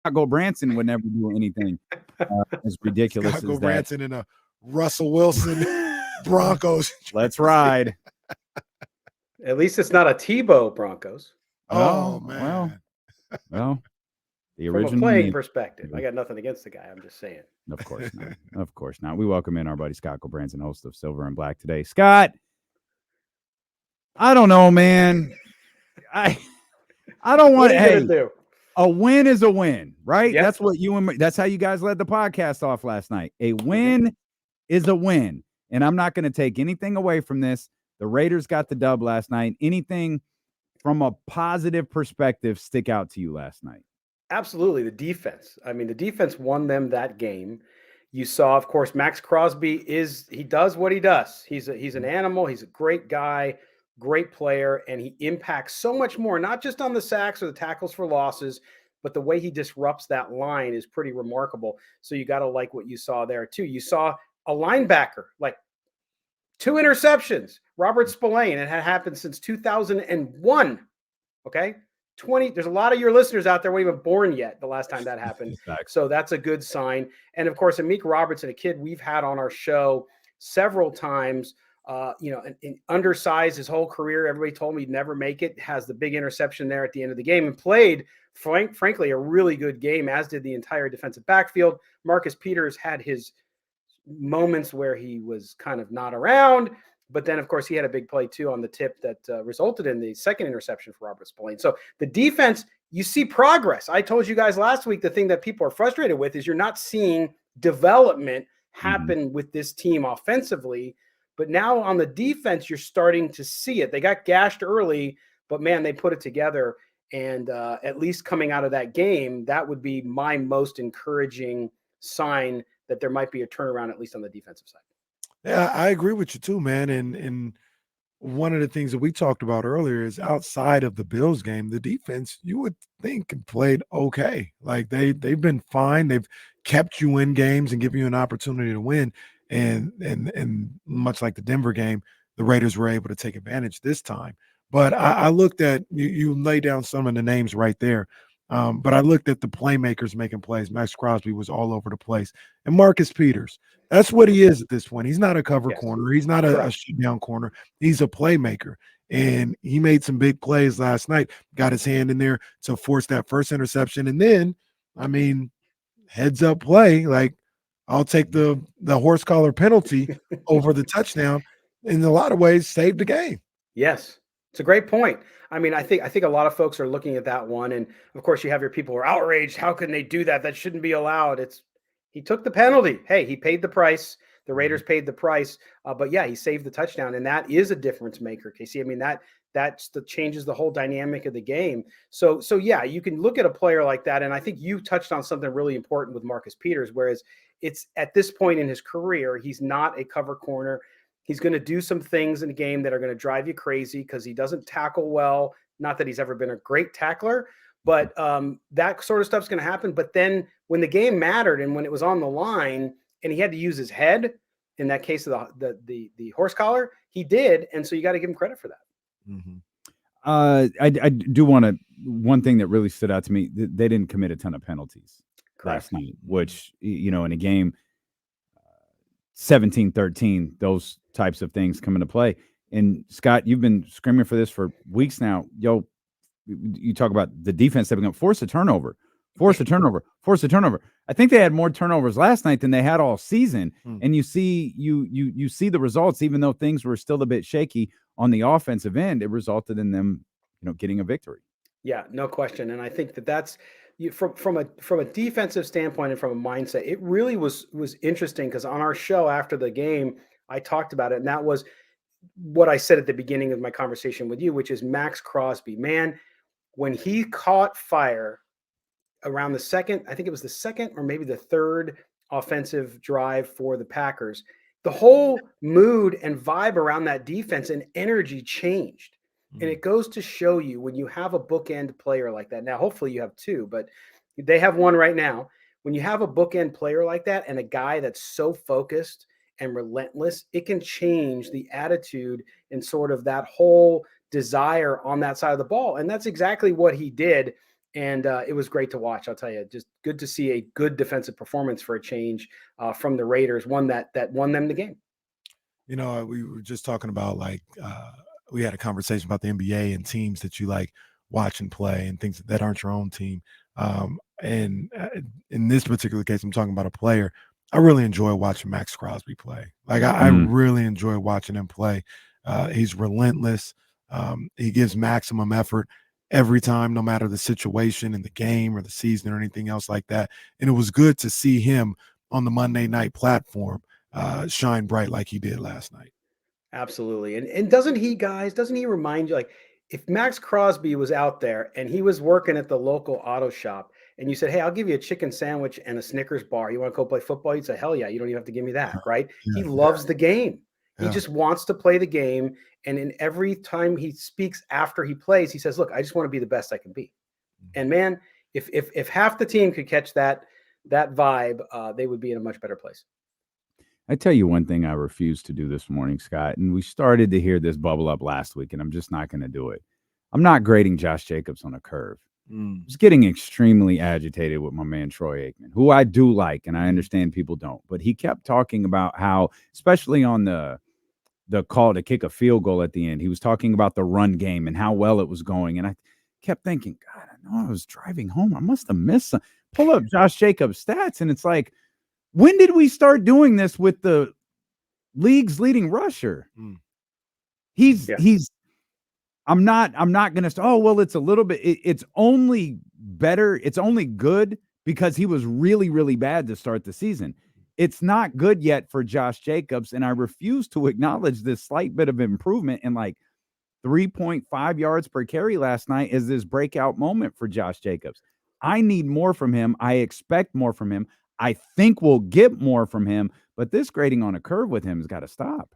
Gulbransen would never do anything as ridiculous Scott as that. Gulbransen in a Russell Wilson Broncos. Let's ride. At least it's not a Tebow Broncos. Oh, man. Well, the From original a playing name. perspective, I got nothing against the guy. I'm just saying. Of course not. Of course not. We welcome in our buddy Scott Gulbransen, host of Silver and Black today. Scott, I don't know, man. I don't want to do. A win is a win, right? Yep. That's how you guys led the podcast off last night. A win is a win. And I'm not going to take anything away from this. The Raiders got the dub last night. Anything from a positive perspective stick out to you last night? Absolutely. The defense. I mean, the defense won them that game. You saw, of course, Max Crosby he does what he does. He's an animal. He's a great guy, great player, and he impacts so much more, not just on the sacks or the tackles for losses, but the way he disrupts that line is pretty remarkable. So you got to like what you saw there too. You saw a linebacker, like 2 interceptions, Robert Spillane. It had happened since 2001. Okay. There's a lot of your listeners out there weren't even born yet the last time that happened. So that's a good sign. And of course, Amik Robertson, a kid we've had on our show several times, undersized his whole career. Everybody told me he'd never make it, has the big interception there at the end of the game and played, frankly, a really good game, as did the entire defensive backfield. Marcus Peters had his moments where he was kind of not around. But then, of course, he had a big play, too, on the tip that resulted in the second interception for Robert Spillane. So the defense, you see progress. I told you guys last week the thing that people are frustrated with is you're not seeing development happen with this team offensively. But now on the defense, you're starting to see it. They got gashed early, but, man, they put it together. And at least coming out of that game, that would be my most encouraging sign that there might be a turnaround, at least on the defensive side. Yeah, I agree with you too, man. And one of the things that we talked about earlier is outside of the Bills game, the defense you would think played okay. Like they've been fine. They've kept you in games and given you an opportunity to win. And much like the Denver game, the Raiders were able to take advantage this time. But I looked at you lay down some of the names right there. But I looked at the playmakers making plays. Max Crosby was all over the place. And Marcus Peters, that's what he is at this point. He's not a cover corner. He's not a shutdown corner. He's a playmaker. And he made some big plays last night, got his hand in there to force that first interception. And then, I mean, heads up play, like I'll take the horse collar penalty over the touchdown. In a lot of ways, saved the game. Yes. It's a great point. I mean, I think a lot of folks are looking at that one. And of course you have your people who are outraged. How can they do that? That shouldn't be allowed. He took the penalty. Hey, he paid the price. The Raiders paid the price. But yeah, he saved the touchdown. And that is a difference maker, Casey. I mean, that changes the whole dynamic of the game. So yeah, you can look at a player like that. And I think you touched on something really important with Marcus Peters, whereas it's at this point in his career, he's not a cover corner. He's going to do some things in the game that are going to drive you crazy because he doesn't tackle well. Not that he's ever been a great tackler, but that sort of stuff's going to happen. But then when the game mattered and when it was on the line and he had to use his head, in that case of the horse collar, he did. And so you got to give him credit for that. Mm-hmm. I do want to, one thing that really stood out to me, they didn't commit a ton of penalties last night, which, in a game, 17-13, those types of things come into play. And Scott, you've been screaming for this for weeks now. You talk about the defense stepping up, force a turnover. I think they had more turnovers last night than they had all season. And you see the results, even though things were still a bit shaky on the offensive end, it resulted in them, getting a victory. Yeah, no question. And I think that's from a defensive standpoint and from a mindset, it really was interesting because on our show after the game, I talked about it. And that was what I said at the beginning of my conversation with you, which is Max Crosby. Man, when he caught fire around the second, I think it was the second or maybe the third offensive drive for the Packers, the whole mood and vibe around that defense and energy changed. And it goes to show you when you have a bookend player like that. Now, hopefully you have two, but they have one right now. When you have a bookend player like that and a guy that's so focused and relentless, it can change the attitude and sort of that whole desire on that side of the ball. And that's exactly what he did. And it was great to watch. I'll tell you, just good to see a good defensive performance for a change from the Raiders, one that won them the game. You know, we were just talking about we had a conversation about the NBA and teams that you like watch and play and things that aren't your own team. And in this particular case, I'm talking about a player. I really enjoy watching Max Crosby play. Like I really enjoy watching him play. He's relentless. He gives maximum effort every time, no matter the situation in the game or the season or anything else like that. And it was good to see him on the Monday night platform shine bright like he did last night. Absolutely. And doesn't he remind you, like, if Max Crosby was out there and he was working at the local auto shop and you said, "Hey, I'll give you a chicken sandwich and a Snickers bar. You want to go play football?" You'd say, "Hell yeah, you don't even have to give me that," right? He loves the game. He just wants to play the game. And in every time he speaks after he plays, he says, "Look, I just want to be the best I can be." And man, if half the team could catch that vibe, they would be in a much better place. I tell you one thing I refused to do this morning, Scott, and we started to hear this bubble up last week, and I'm just not going to do it. I'm not grading Josh Jacobs on a curve. I was getting extremely agitated with my man Troy Aikman, who I do like, and I understand people don't. But he kept talking about how, especially on the call to kick a field goal at the end, he was talking about the run game and how well it was going. And I kept thinking, God, I know I was driving home. I must have missed some. Pull up Josh Jacobs' stats, and it's like, when did we start doing this with the league's leading rusher? He's I'm not going to, oh, well, it's a little bit, it's only better. It's only good because he was really, really bad to start the season. It's not good yet for Josh Jacobs. And I refuse to acknowledge this slight bit of improvement in like 3.5 yards per carry last night as this breakout moment for Josh Jacobs. I need more from him. I expect more from him. I think we'll get more from him, but this grading on a curve with him has got to stop.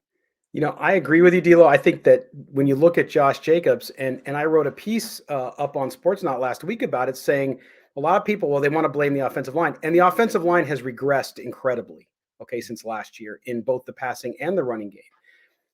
You know, I agree with you, D'Lo. I think that when you look at Josh Jacobs, and I wrote a piece up on Sportsnaut last week about it, saying a lot of people, well, they want to blame the offensive line, and the offensive line has regressed incredibly, okay, since last year in both the passing and the running game.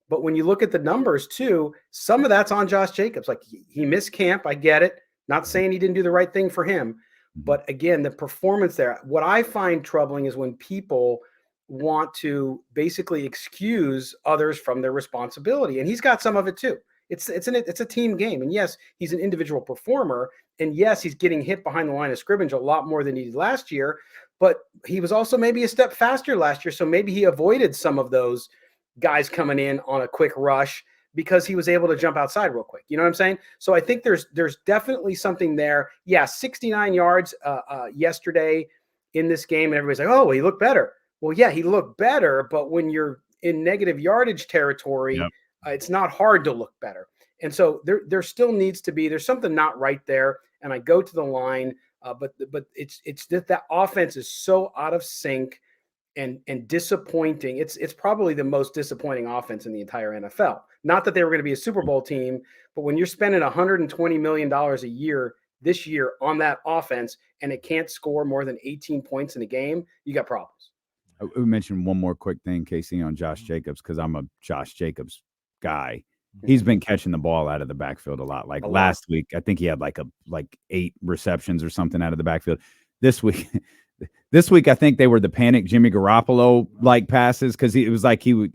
But when you look at the numbers too, some of that's on Josh Jacobs. Like he missed camp, I get it. Not saying he didn't do the right thing for him, but again, the performance there. What I find troubling is when people want to basically excuse others from their responsibility, and he's got some of it too. It's a team game, and yes, he's an individual performer, and yes, he's getting hit behind the line of scrimmage a lot more than he did last year. But he was also maybe a step faster last year, so maybe he avoided some of those guys coming in on a quick rush because he was able to jump outside real quick. You know what I'm saying? So I think there's definitely something there. Yeah, 69 yards yesterday in this game, and everybody's like, "Oh, well, he looked better." Well, yeah, he looked better, but when you're in negative yardage territory, it's not hard to look better. And so there still needs to be, there's something not right there. And I go to the line, but it's that offense is so out of sync and disappointing. It's probably the most disappointing offense in the entire NFL. Not that they were going to be a Super Bowl team, but when you're spending $120 million a year this year on that offense and it can't score more than 18 points in a game, you got problems. We mentioned one more quick thing, Casey, on Josh Jacobs, because I'm a Josh Jacobs guy. He's been catching the ball out of the backfield a lot. Like last week, I think he had like 8 receptions or something out of the backfield. This week, I think they were the panic Jimmy Garoppolo like passes, because it was like he would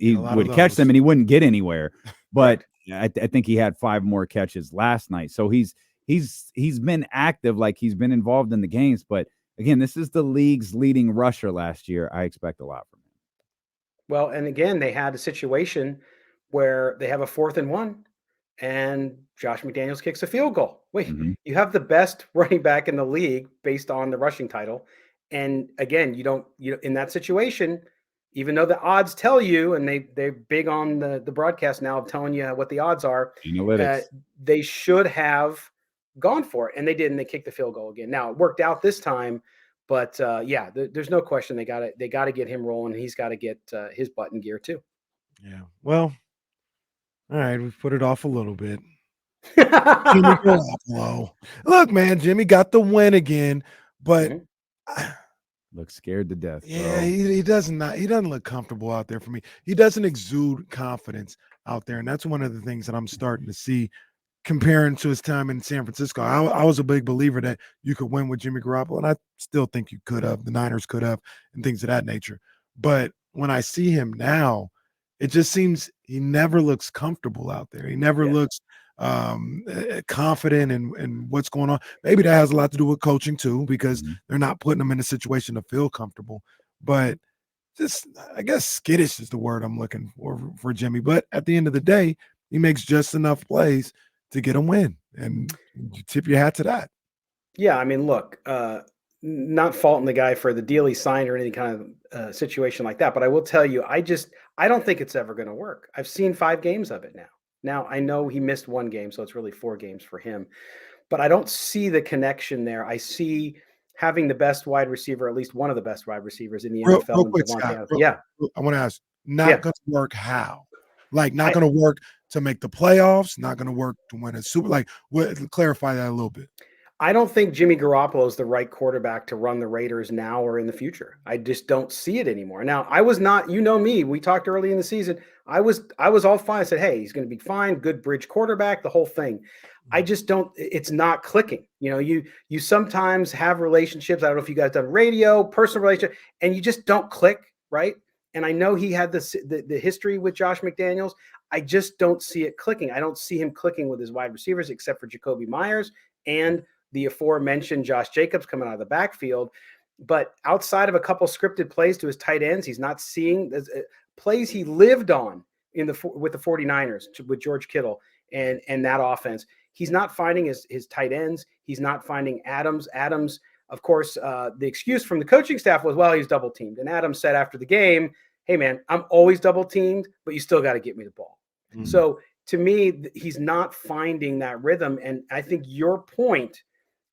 catch them and he wouldn't get anywhere. But I think he had 5 more catches last night. So he's been active, like he's been involved in the games. But again, this is the league's leading rusher last year. I expect a lot from him. Well, and again, they had a situation where they have a 4th and 1 and Josh McDaniels kicks a field goal. Wait, you have the best running back in the league based on the rushing title. And again, you in that situation, even though the odds tell you, and they're big on the broadcast now of telling you what the odds are, they should have gone for it, and they didn't. They kicked the field goal again. Now it worked out this time, but there's no question they got to get him rolling. He's got to get his butt in gear too. Yeah. Well, all right, we've put it off a little bit. Jimmy Garoppolo. Look, man, Jimmy got the win again, but looks scared to death. Yeah, he doesn't look comfortable out there for me. He doesn't exude confidence out there, and that's one of the things that I'm starting to see comparing to his time in San Francisco. I was a big believer that you could win with Jimmy Garoppolo, and I still think you could have. The Niners could have, and things of that nature. But when I see him now, it just seems he never looks comfortable out there. He never looks confident in what's going on. Maybe that has a lot to do with coaching too, because they're not putting him in a situation to feel comfortable. But just, I guess, skittish is the word I'm looking for Jimmy. But at the end of the day, he makes just enough plays to get a win, and you tip your hat to that. Yeah, I mean, look, not faulting the guy for the deal he signed or any kind of situation like that, but I will tell you, I don't think it's ever going to work. I've seen 5 games of it now. Now, I know he missed 1 game, so it's really 4 games for him, but I don't see the connection there. I see having the best wide receiver, at least one of the best wide receivers in the NFL. Real quick, Scott, I want to ask, not going to work how? Like, not going to work to make the playoffs, not going to work to win a Super. Like, clarify that a little bit. I don't think Jimmy Garoppolo is the right quarterback to run the Raiders now or in the future. I just don't see it anymore. Now, I was not, you know me, we talked early in the season. I was all fine. I said, hey, he's going to be fine. Good bridge quarterback, the whole thing. I just don't, it's not clicking. You know, you sometimes have relationships. I don't know if you guys done radio, personal relationship, and you just don't click, right? And I know he had the history with Josh McDaniels. I just don't see it clicking. I don't see him clicking with his wide receivers, except for Jacoby Myers and the aforementioned Josh Jacobs coming out of the backfield. But outside of a couple scripted plays to his tight ends, he's not seeing plays he lived on with the 49ers with George Kittle and that offense. He's not finding his tight ends. He's not finding Adams. Adams, of course, the excuse from the coaching staff was, well, he's double teamed. And Adams said after the game, hey, man, I'm always double teamed, but you still got to get me the ball. Mm-hmm. So to me, he's not finding that rhythm. And I think your point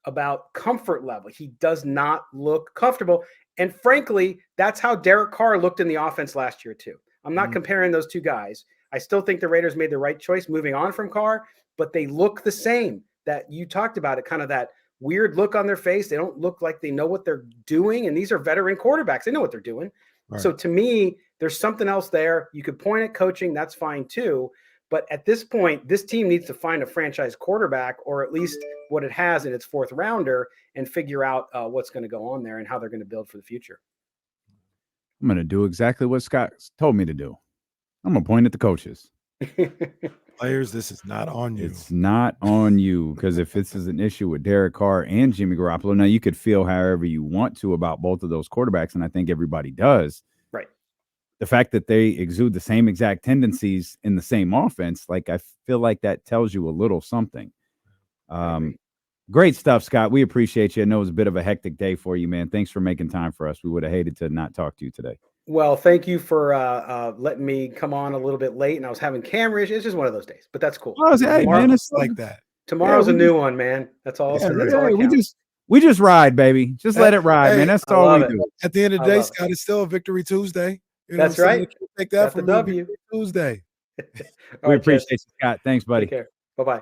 about comfort level, he does not look comfortable. And frankly, that's how Derek Carr looked in the offense last year too. I'm not comparing those two guys. I still think the Raiders made the right choice moving on from Carr, but they look the same. That you talked about it, kind of that weird look on their face. They don't look like they know what they're doing. And these are veteran quarterbacks. They know what they're doing. Right. So to me, there's something else there. You could point at coaching. That's fine too. But at this point, this team needs to find a franchise quarterback, or at least what it has in its 4th rounder, and figure out what's going to go on there and how they're going to build for the future. I'm going to do exactly what Scott told me to do. I'm going to point at the coaches. Players, this is not on you. It's not on you, because if this is an issue with Derek Carr and Jimmy Garoppolo, now you could feel however you want to about both of those quarterbacks, and I think everybody does. Right. The fact that they exude the same exact tendencies in the same offense, like I feel like that tells you a little something. Great stuff, Scott. We appreciate you. I know it was a bit of a hectic day for you, man. Thanks for making time for us. We would have hated to not talk to you today. Well, thank you for letting me come on a little bit late, and I was having camera issues. It's just one of those days, but that's cool. Oh, hey, man, it's like that. Tomorrow's a new one, man. That's all. Yeah, that's all we just ride, baby. Just let it ride, man. That's all we do. At the end of the day, Scott, it's still a Victory Tuesday. You know that's right. Take that from W Tuesday. We appreciate you, Scott. Thanks, buddy. Take care. Bye-bye.